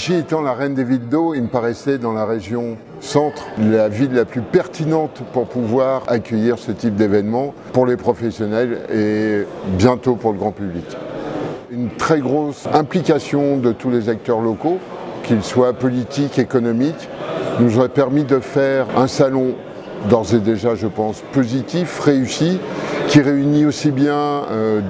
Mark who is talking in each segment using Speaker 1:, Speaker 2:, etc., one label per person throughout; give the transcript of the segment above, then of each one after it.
Speaker 1: Vichy étant la reine des villes d'eau, il me paraissait dans la région centre la ville la plus pertinente pour pouvoir accueillir ce type d'événement pour les professionnels et bientôt pour le grand public. Une très grosse implication de tous les acteurs locaux, qu'ils soient politiques, économiques, nous aurait permis de faire un salon d'ores et déjà, je pense, positif, réussi, qui réunit aussi bien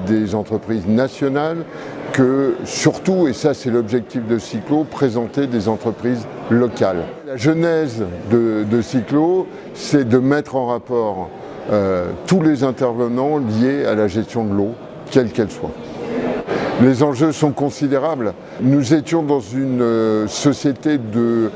Speaker 1: des entreprises nationales que surtout, et ça c'est l'objectif de Cyclo, présenter des entreprises locales. La genèse de Cyclo, c'est de mettre en rapport tous les intervenants liés à la gestion de l'eau, quelle qu'elle soit. Les enjeux sont considérables. Nous étions dans une société de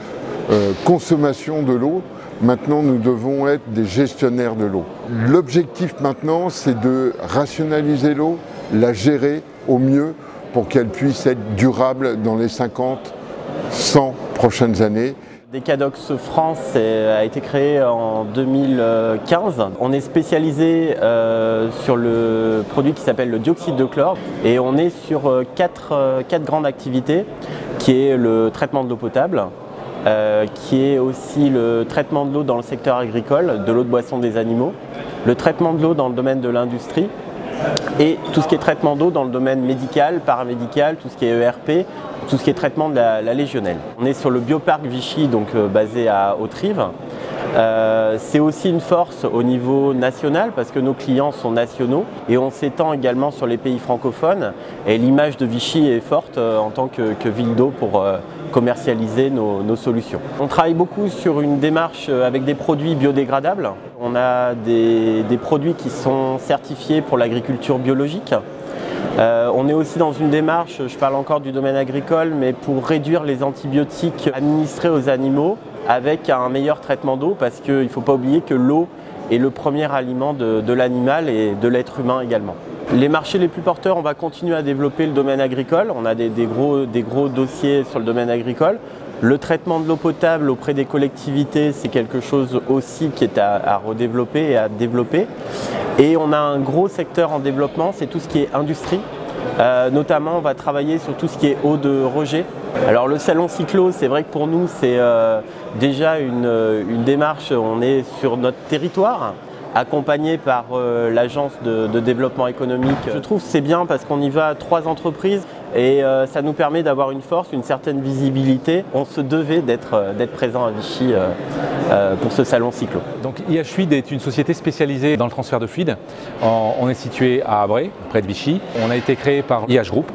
Speaker 1: consommation de l'eau. Maintenant, nous devons être des gestionnaires de l'eau. L'objectif maintenant, c'est de rationaliser l'eau, la gérer au mieux pour qu'elle puisse être durable dans les 50, 100 prochaines années.
Speaker 2: Decadox France a été créé en 2015. On est spécialisé sur le produit qui s'appelle le dioxyde de chlore et on est sur quatre grandes activités qui est le traitement de l'eau potable, qui est aussi le traitement de l'eau dans le secteur agricole, de l'eau de boisson des animaux, le traitement de l'eau dans le domaine de l'industrie et tout ce qui est traitement d'eau dans le domaine médical, paramédical, tout ce qui est ERP, tout ce qui est traitement de la légionelle. On est sur le bioparc Vichy, donc basé à Hauterive. C'est aussi une force au niveau national parce que nos clients sont nationaux et on s'étend également sur les pays francophones et l'image de Vichy est forte en tant que ville d'eau pour commercialiser nos solutions. On travaille beaucoup sur une démarche avec des produits biodégradables. On a des produits qui sont certifiés pour l'agriculture biologique. On est aussi dans une démarche, je parle encore du domaine agricole, mais pour réduire les antibiotiques administrés aux animaux avec un meilleur traitement d'eau parce qu'il ne faut pas oublier que l'eau est le premier aliment de l'animal et de l'être humain également. Les marchés les plus porteurs, on va continuer à développer le domaine agricole. On a des gros dossiers sur le domaine agricole. Le traitement de l'eau potable auprès des collectivités, c'est quelque chose aussi qui est à redévelopper et à développer. Et on a un gros secteur en développement, c'est tout ce qui est industrie. Notamment, on va travailler sur tout ce qui est eau de rejet. Alors le salon Cyclo, c'est vrai que pour nous, c'est déjà une démarche, on est sur notre territoire, accompagné par l'agence de développement économique. Je trouve que c'est bien parce qu'on y va à 3 entreprises et ça nous permet d'avoir une force, une certaine visibilité. On se devait d'être présent à Vichy pour ce salon Cyclo.
Speaker 3: Donc IH-Fluid est une société spécialisée dans le transfert de fluide. On est situé à Avray, près de Vichy. On a été créé par IH Group,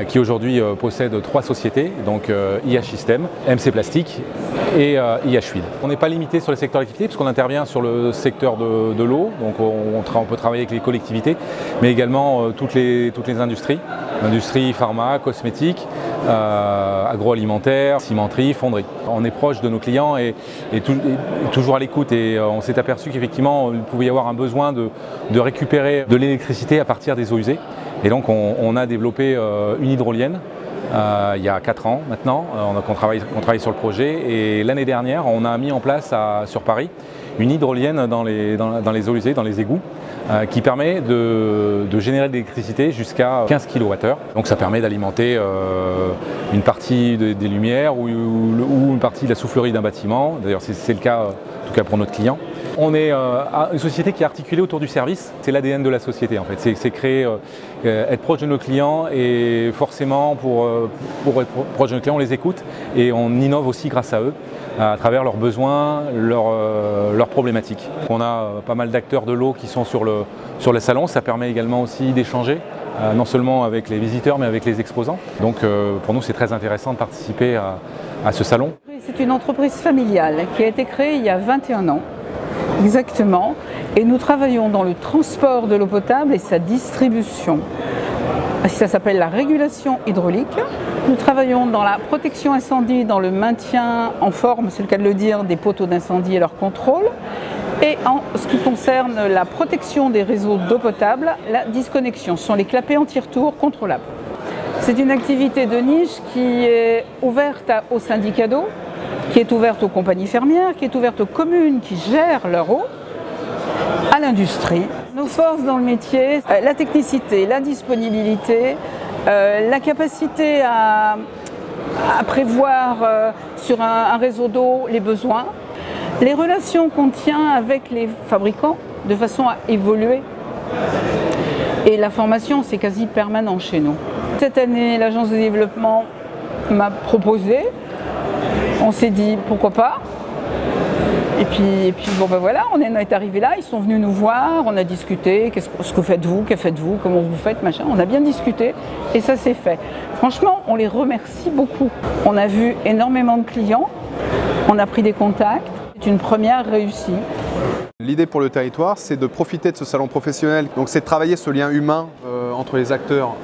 Speaker 3: qui aujourd'hui possède 3 sociétés, donc IH System, MC Plastique et IH-Fluid. On n'est pas limité sur le secteur d'activité puisqu'on intervient sur le secteur de l'eau, donc on peut travailler avec les collectivités, mais également toutes les industries, industrie pharma, cosmétique, agroalimentaire, cimenterie, fonderie. On est proche de nos clients et toujours à l'écoute et on s'est aperçu qu'effectivement il pouvait y avoir un besoin de récupérer de l'électricité à partir des eaux usées. Et donc on a développé une hydrolienne il y a 4 ans maintenant, on travaille sur le projet et l'année dernière on a mis en place sur Paris une hydrolienne dans les eaux usées, dans les égouts, qui permet de générer de l'électricité jusqu'à 15 kWh. Donc ça permet d'alimenter une partie des lumières ou une partie de la soufflerie d'un bâtiment. D'ailleurs c'est le cas, en tout cas pour notre client. On est une société qui est articulée autour du service, c'est l'ADN de la société en fait, c'est créer, être proche de nos clients et forcément pour être proche de nos clients on les écoute et on innove aussi grâce à eux, à travers leurs besoins, leurs problématiques. On a pas mal d'acteurs de l'eau qui sont sur le salon, ça permet également aussi d'échanger, non seulement avec les visiteurs mais avec les exposants. Donc pour nous c'est très intéressant de participer à ce salon.
Speaker 4: C'est une entreprise familiale qui a été créée il y a 21 ans. Exactement, et nous travaillons dans le transport de l'eau potable et sa distribution. Ça s'appelle la régulation hydraulique. Nous travaillons dans la protection incendie, dans le maintien en forme, c'est le cas de le dire, des poteaux d'incendie et leur contrôle. Et en ce qui concerne la protection des réseaux d'eau potable, la disconnexion, ce sont les clapets anti-retour contrôlables. C'est une activité de niche qui est ouverte aux syndicats d'eau, qui est ouverte aux compagnies fermières, qui est ouverte aux communes qui gèrent leur eau, à l'industrie. Nos forces dans le métier, la technicité, la disponibilité, la capacité à à prévoir sur un réseau d'eau les besoins, les relations qu'on tient avec les fabricants de façon à évoluer. Et la formation, c'est quasi permanent chez nous. Cette année, l'agence de développement m'a proposé, on s'est dit pourquoi pas. Et puis bon ben voilà, on est arrivé là, ils sont venus nous voir, on a discuté, ce que faites-vous, comment vous faites, machin. On a bien discuté et ça s'est fait. Franchement, on les remercie beaucoup. On a vu énormément de clients, on a pris des contacts, c'est une première réussie.
Speaker 5: L'idée pour le territoire, c'est de profiter de ce salon professionnel, donc c'est de travailler ce lien humain entre les acteurs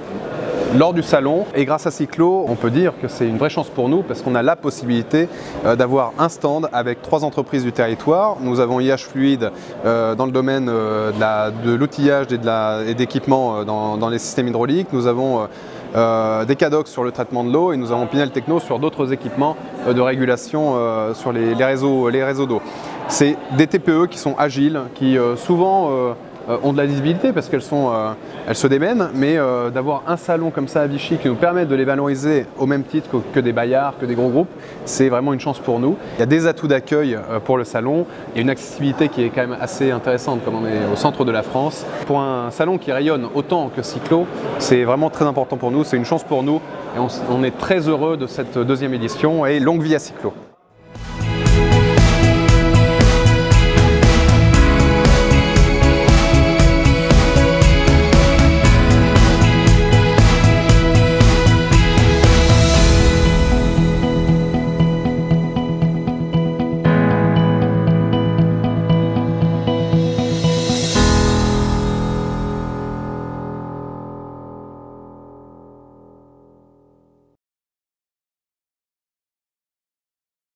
Speaker 5: lors du salon. Et grâce à Cyclo, on peut dire que c'est une vraie chance pour nous parce qu'on a la possibilité d'avoir un stand avec 3 entreprises du territoire. Nous avons IH Fluide dans le domaine de l'outillage et d'équipement dans les systèmes hydrauliques. Nous avons des Cadox sur le traitement de l'eau et nous avons Pinel Techno sur d'autres équipements de régulation sur les réseaux d'eau. C'est des TPE qui sont agiles, qui souvent ont de la visibilité parce qu'elles se démènent, mais d'avoir un salon comme ça à Vichy qui nous permet de les valoriser au même titre que des Bayards, que des gros groupes, c'est vraiment une chance pour nous. Il y a des atouts d'accueil pour le salon, il y a une accessibilité qui est quand même assez intéressante comme on est au centre de la France. Pour un salon qui rayonne autant que Cyclo, c'est vraiment très important pour nous, c'est une chance pour nous et on est très heureux de cette 2e édition et longue vie à Cyclo.